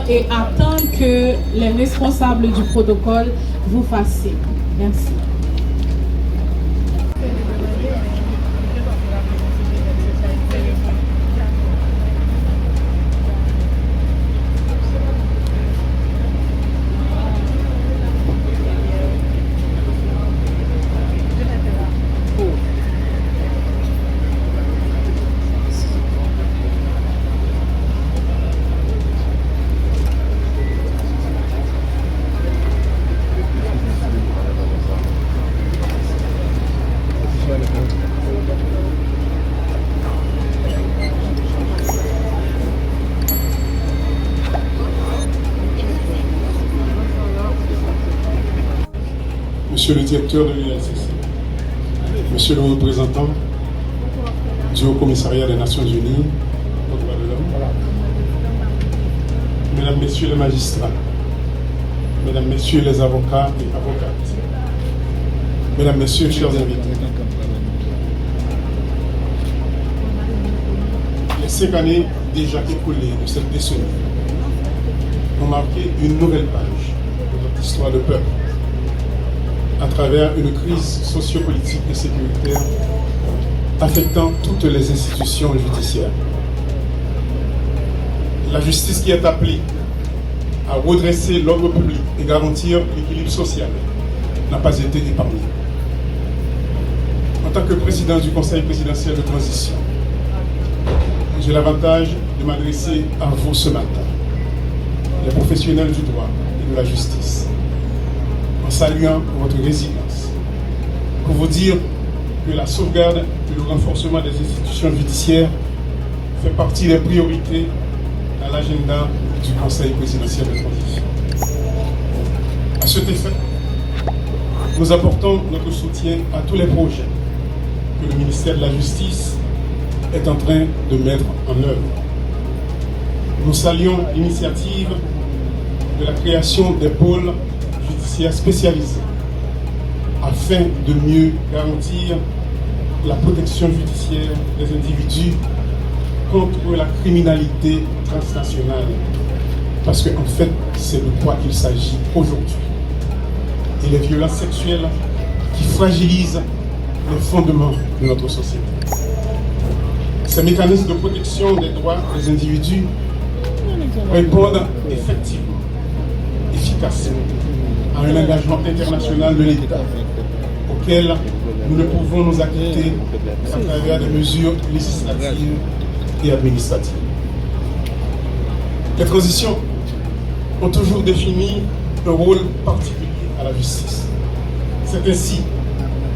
Et attendre que les responsables du protocole vous fassent signe. Merci. Monsieur le directeur de l'UNCC, Monsieur le représentant du Haut Commissariat des Nations Unies aux droits de l'homme, Mesdames, Messieurs les magistrats, Mesdames, Messieurs les avocats et avocates, Mesdames, Messieurs, chers invités, les 5 années déjà écoulées de cette décennie ont marqué une nouvelle page de notre histoire de peuple, à travers une crise sociopolitique et sécuritaire affectant toutes les institutions judiciaires. La justice qui est appelée à redresser l'ordre public et garantir l'équilibre social n'a pas été épargnée. En tant que président du Conseil présidentiel de transition, j'ai l'avantage de m'adresser à vous ce matin, les professionnels du droit et de la justice, en saluant votre résilience, pour vous dire que la sauvegarde et le renforcement des institutions judiciaires fait partie des priorités à l'agenda du Conseil présidentiel de transition. À cet effet, nous apportons notre soutien à tous les projets que le ministère de la Justice est en train de mettre en œuvre. Nous saluons l'initiative de la création des pôles judiciaires spécialisés afin de mieux garantir la protection judiciaire des individus contre la criminalité transnationale. Parce qu'en fait, c'est de quoi il s'agit aujourd'hui. Et les violences sexuelles qui fragilisent les fondements de notre société. Ces mécanismes de protection des droits des individus répondent effectivement, efficacement à un engagement international de l'État auquel nous ne pouvons nous acquitter à travers des mesures législatives et administratives. Les transitions ont toujours défini un rôle particulier à la justice. C'est ainsi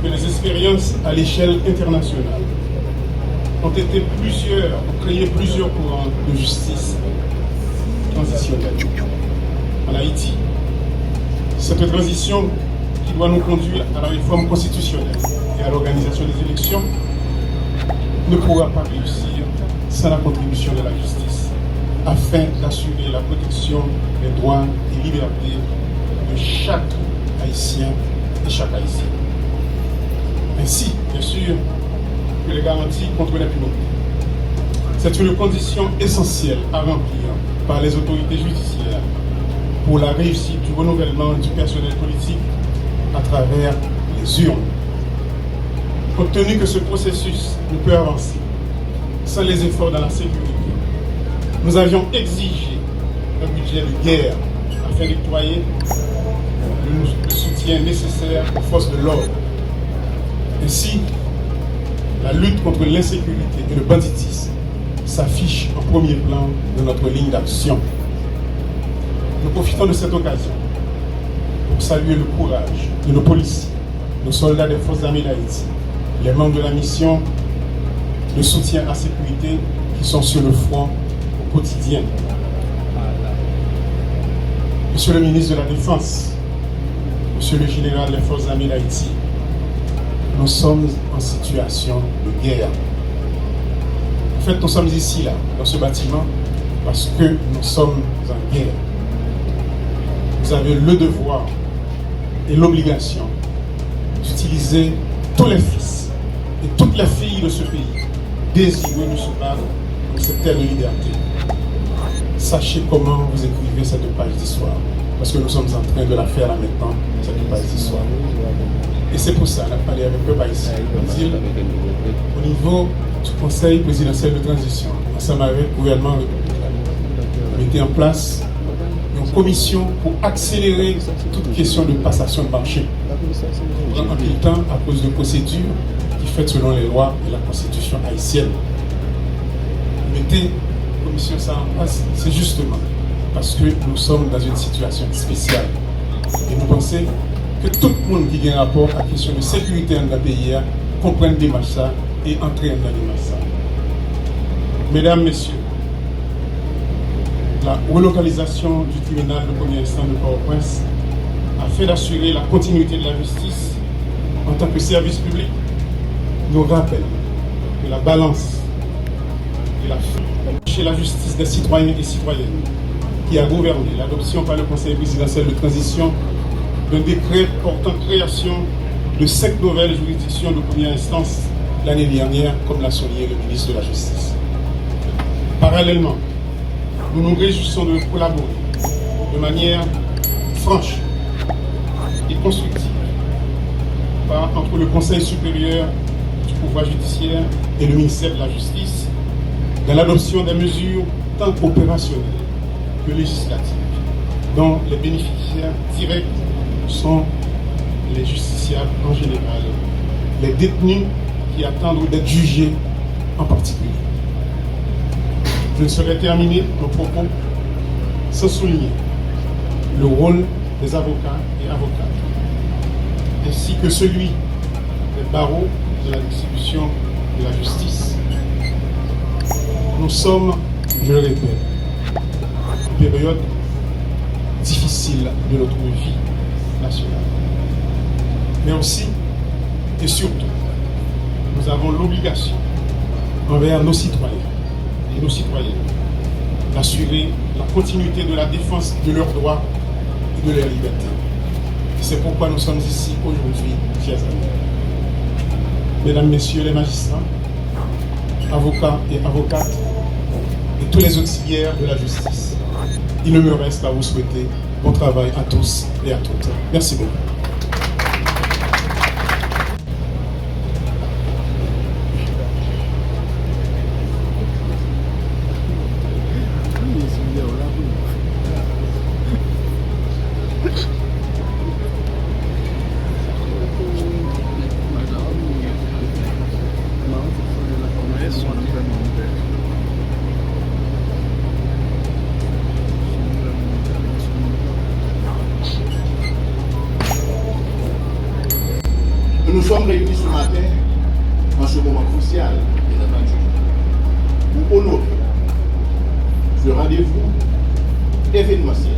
que les expériences à l'échelle internationale ont créé plusieurs courants de justice transitionnelle. En Haïti, cette transition qui doit nous conduire à la réforme constitutionnelle et à l'organisation des élections ne pourra pas réussir sans la contribution de la justice, afin d'assurer la protection des droits et libertés de chaque Haïtien et chaque Haïtienne. Ainsi, bien sûr, que les garanties contre l'impunité. C'est une condition essentielle à remplir par les autorités judiciaires pour la réussite du renouvellement du personnel politique à travers les urnes. Compte tenu que ce processus ne peut avancer sans les efforts dans la sécurité, nous avions exigé un budget de guerre afin d'octroyer le soutien nécessaire aux forces de l'ordre. Ainsi, la lutte contre l'insécurité et le banditisme s'affiche en premier plan de notre ligne d'action. Nous profitons de cette occasion pour saluer le courage de nos policiers, nos soldats des forces armées d'Haïti, les membres de la mission de soutien à la sécurité qui sont sur le front au quotidien. Monsieur le ministre de la Défense, Monsieur le général des forces armées d'Haïti, nous sommes en situation de guerre. En fait, nous sommes ici, là, dans ce bâtiment, parce que nous sommes en guerre. Vous avez le devoir et l'obligation d'utiliser tous les fils et toutes les filles de ce pays désireux de se battre pour cette terre de liberté. Sachez comment vous écrivez cette page d'histoire, parce que nous sommes en train de la faire là maintenant, cette page d'histoire. Et c'est pour ça qu'on a parlé avec le peuple haïtien, au niveau du Conseil présidentiel de transition, ensemble avec le gouvernement républicain. On mettait en place une commission pour accélérer toute question de passation de marché. On prend un peu de temps à cause de procédures qui faites selon les lois et la constitution haïtienne. Mettez la commission ça en place, c'est justement parce que nous sommes dans une situation spéciale. Et nous pensons que tout le monde qui a un rapport à la question de sécurité dans le pays comprenne des machins et entre dans les machins. Mesdames, Messieurs, la relocalisation du tribunal de premier instant de Port-au-Prince a fait d'assurer la continuité de la justice en tant que service public. Nous rappelle que la balance de la chez la justice des citoyens et citoyennes qui a gouverné l'adoption par le Conseil présidentiel de transition d'un décret portant création de 5 nouvelles juridictions de première instance l'année dernière, comme l'a souligné le ministre de la Justice. Parallèlement, nous nous réjouissons de collaborer de manière franche et constructive entre le Conseil supérieur du pouvoir judiciaire et le ministère de la Justice dans l'adoption des mesures tant opérationnelles que législatives, dont les bénéficiaires directs sont les justiciables en général, les détenus qui attendent d'être jugés en particulier. Je ne saurais terminer mon propos sans souligner le rôle des avocats et avocates, ainsi que celui des barreaux de la distribution de la justice. Nous sommes, je le répète, en période difficile de notre vie nationale. Mais aussi et surtout, nous avons l'obligation envers nos citoyens et nos citoyennes d'assurer la continuité de la défense de leurs droits et de leur liberté. C'est pourquoi nous sommes ici aujourd'hui, chers amis. Mesdames, Messieurs les magistrats, avocats et avocates, et tous les auxiliaires de la justice, il ne me reste à vous souhaiter bon travail à tous et à toutes. Merci beaucoup. Nous nous sommes réunis ce matin en ce moment crucial, bien entendu, pour honorer ce rendez-vous événementiel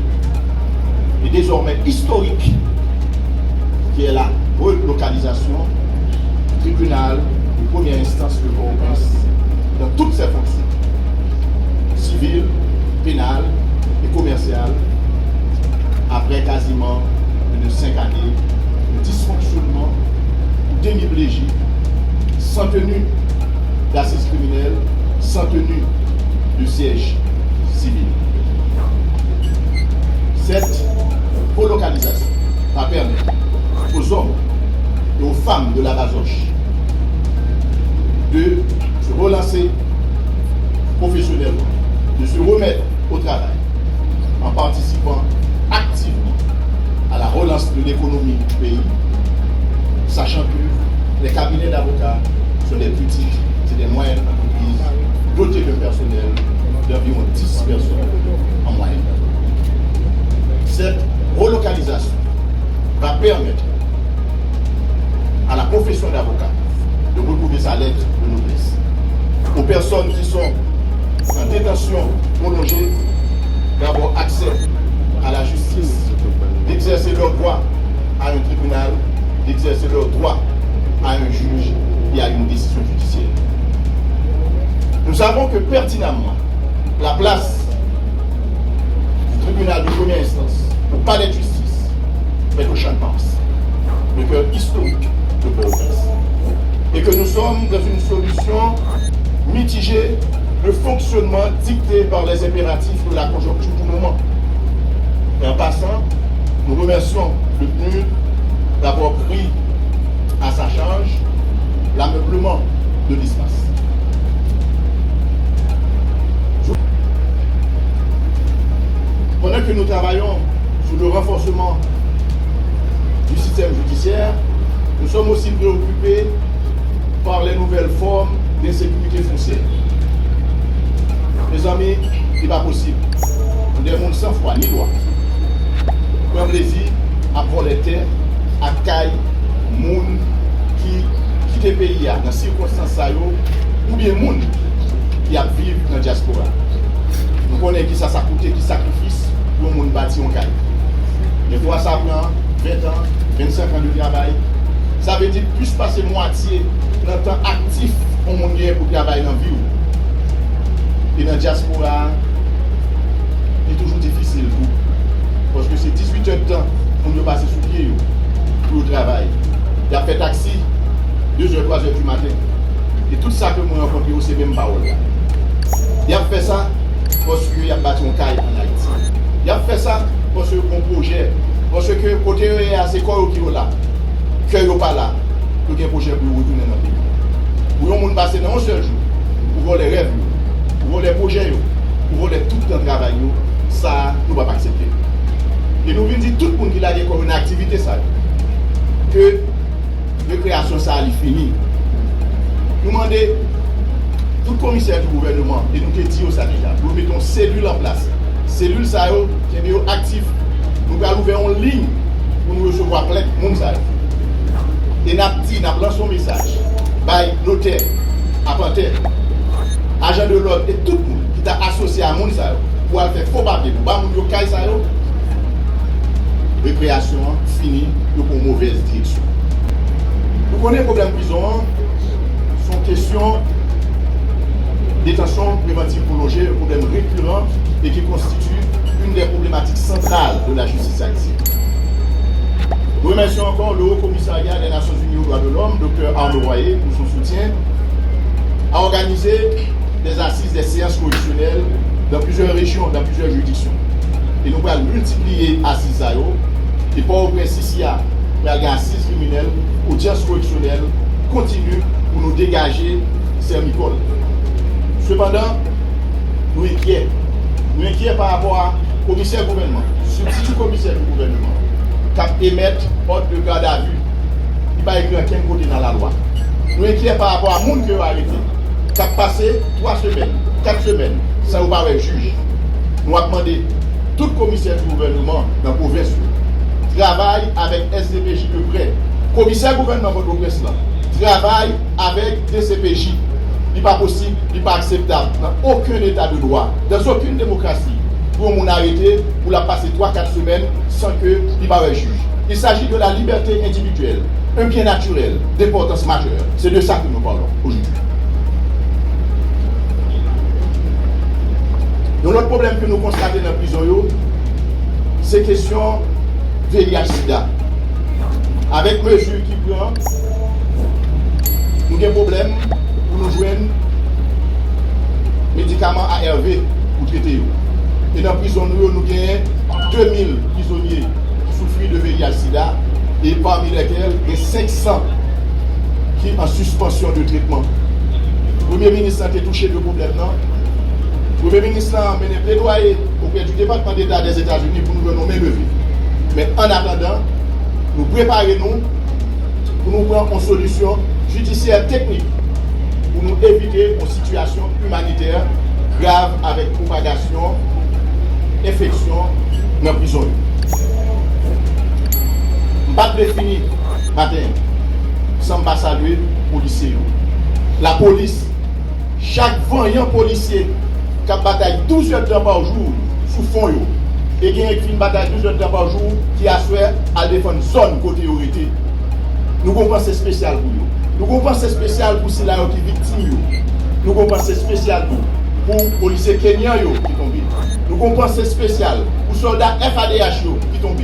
et désormais historique qui est la relocalisation du tribunal de première instance de Port-au-Prince dans toutes ses fonctions, civiles, pénales et commerciales, après quasiment plus de 5 années de dysfonctionnement d'hémiplégie, sans tenue d'assises criminelles, sans tenue de siège civil. Cette relocalisation va permettre aux hommes et aux femmes de la Bazoche de se relancer professionnellement, de se remettre au travail en participant activement à la relance de l'économie du pays, sachant que les cabinets d'avocats sont des petites et des moyennes entreprises dotées de personnel d'environ 10 personnes en moyenne. Cette relocalisation va permettre à la profession d'avocat de retrouver sa lettre de noblesse. Aux personnes qui sont en détention prolongée, d'avoir accès à la justice, d'exercer leurs droits à un tribunal d'exercer leur droit à un juge et à une décision judiciaire. Nous savons que pertinemment, la place du tribunal de première instance, au palais de justice, est au champ de Mars, le cœur historique de Port-au-Prince. Et que nous sommes dans une solution mitigée de fonctionnement dicté par les impératifs de la conjoncture du moment. Et en passant, nous remercions le PNUD d'avoir pris à sa charge l'ameublement de l'espace. Pendant que nous travaillons sur le renforcement du système judiciaire, nous sommes aussi préoccupés par les nouvelles formes d'insécurité foncière. Mes amis, ce n'est pas possible. Nous sommes sans foi ni loi. Comme plaisir à prendre les terres, à caille, moun qui quitte le pays dans ces circonstances, ou bien moun qui a vivre dans la diaspora. Nous connaissons qui ça coûte, qui sacrifice pour moun bâtir un caille. Des fois, ça prend 20 ans, 25 ans de travail. Ça veut dire plus passer moitié dans le temps actif pour moun pour travailler dans la vie. Et dans la diaspora, c'est toujours difficile parce que c'est 18 heures de temps pour nous passer sous pied pour le travail. Il a fait taxi 2h, 3h du matin. Et tout ça que moi rencontré, c'est même pas là. Il a fait ça parce qu'il a battu un caille en Haïti. Il a fait ça parce qu'il a un projet. Parce que côté c'est quoi qui est là. Que n'est pas là. Pour qu'il y ait un projet pour retourner dans le pays. Pour nous passer dans un seul jour. Pour voir les rêves, pour voir les projets, pour voir tout le travail. Ça, nous ne pouvons pas accepter. Et nous venons dire tout le monde qui a encore une activité, ça, que la création, ça a fini. Nous demandons tout le commissaire du gouvernement, et nous te disons ça déjà, nous mettons une cellule en place. Cellule, ça, qui est active. Nous allons ouvrir une ligne pour nous recevoir plein de monde. Et nous avons lancé un message par notaire, apprenti, agent de l'ordre et tout le monde qui est associé à monde pour faire faux papier, pour ne pas faire ça. Récréation finie pour une mauvaise direction. Nous connaissons le problème de prison, son question détention préventive prolongée, un problème récurrent et qui constitue une des problématiques centrales de la justice haïtienne. Nous remercions encore le Haut Commissariat des Nations Unies aux droits de l'homme, Dr Arnaud Royer, pour son soutien, à organiser des assises des séances correctionnelles dans plusieurs régions, dans plusieurs juridictions. Et nous allons multiplier assises à eux, et pas au principe ici, nous allons assises criminelles, audience correctionnelle, continue pour nous dégager ces micros. Cependant, nous inquiets. Nous inquiets par rapport au commissaire du gouvernement, substitut commissaire du gouvernement, qui émettre ordre de garde à vue, qui va écrire quel côté dans la loi. Nous inquiets par rapport à monde qui a arrêté, qui a passé 3 semaines, 4 semaines, sans vous parler juge. Nous avons demandé tout le commissaire du gouvernement dans la province travaille avec SDPJ de près. Commissaire du gouvernement de Port-au-Prince travaille avec DCPJ. Il n'est pas possible, il n'est pas acceptable dans aucun état de droit, dans aucune démocratie, pour mon arrêter, pour la passer 3-4 semaines sans que il n'y ait un juge. Il s'agit de la liberté individuelle, un bien naturel, d'importance majeure. C'est de ça que nous parlons aujourd'hui. Donc l'autre problème que nous constatons dans la prison, c'est question VIH-Sida. Avec mesure qui prend, nous avons des problèmes pour nous joindre médicaments ARV pour traiter. Et dans la prison, nous avons 2000 prisonniers qui souffrent de VIH-Sida et parmi lesquels il y a 500 qui sont en suspension de traitement. Le Premier ministre a été touché de problème. Le Premier ministre a mené plaidoyer auprès du département d'État des États-Unis pour nous nommer levé. Mais en attendant, nous préparons pour nous prendre une solution judiciaire technique pour nous éviter une situation humanitaire grave avec propagation, infection dans la prison. Je ne vais pas définir matin sans pas saluer les policiers. La police, chaque vaillant policier qui a bataille 12 heures de temps par jour sous fond, et il y a une bataille 2 heures de temps par jour qui a souhait à défendre zone côté autorité. Nous comprenons c'est spécial pour nous. Nous comprenons c'est spécial pour ceux qui sont victimes. Nous comprenons c'est spécial pour les policiers kenyans qui tombent. Nous comprenons c'est spécial pour les soldats FADH qui tombent.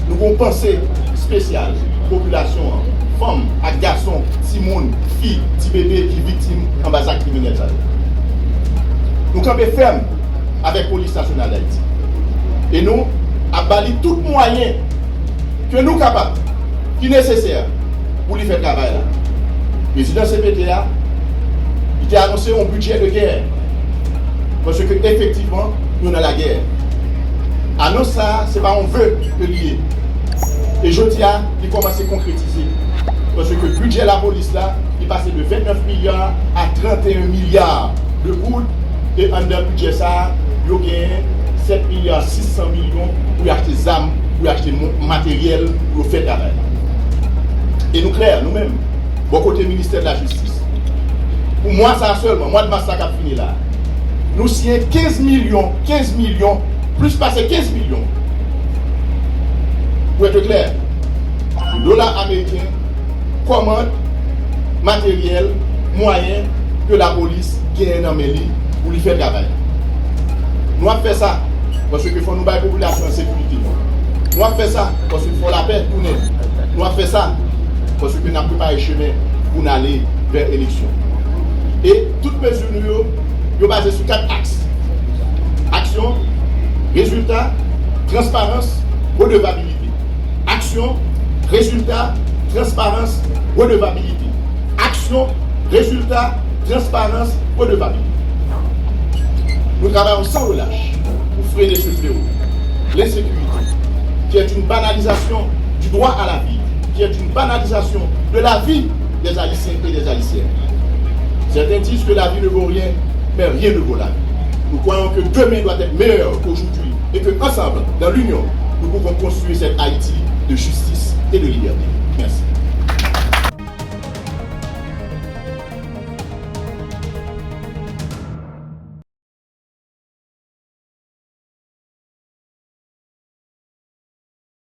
Nous comprenons c'est spécial pour la population, femmes, garçons, petits monde, filles, petits bébés qui sont victimes en bas de criminels. Nous campons ferme avec la police nationale d'Haïti. Et nous avons tout moyen que nous sommes capables, qui est nécessaire pour lui faire le travail. Le président CPTA, il a annoncé un budget de guerre. Parce que effectivement, nous sommes dans la guerre. Annonce ça, ce n'est pas un vœu de lier. Et je dis, il commence à concrétiser. Parce que le budget de la police là, il passe de 29 milliards à 31 milliards de gouttes. Et en le budget ça, il y a gagné 7 milliards 600 millions pour acheter des armes, pour acheter matériel, pour faire travail. Et nous clairs, nous-mêmes, bon côté ministère de la Justice. Pour moi, ça seulement, moi de massacre qui a fini là. Nous signons 15 millions, plus passer 15 millions. Pour être clair, le dollar américain commande matériel, moyen que la police gagne dans Méli pour lui faire travail. Nous avons fait ça parce qu'il faut nous battre la population en sécurité. Nous avons fait ça parce qu'il faut la paix pour nous. Nous avons fait ça parce que nous n'avons pas le chemin pour aller vers l'élection. Et toutes mesures nous sont basées sur 4 axes. Action, résultat, transparence, redevabilité. Action, résultat, transparence, redevabilité. Action, résultat, transparence, redevabilité. Nous travaillons sans relâche pour freiner ce fléau. L'insécurité, qui est une banalisation du droit à la vie, qui est une banalisation de la vie des Haïtiens et des Haïtiennes. Certains disent que la vie ne vaut rien, mais rien ne vaut la vie. Nous croyons que demain doit être meilleur qu'aujourd'hui et que ensemble, dans l'union, nous pouvons construire cette Haïti de justice et de liberté. Merci.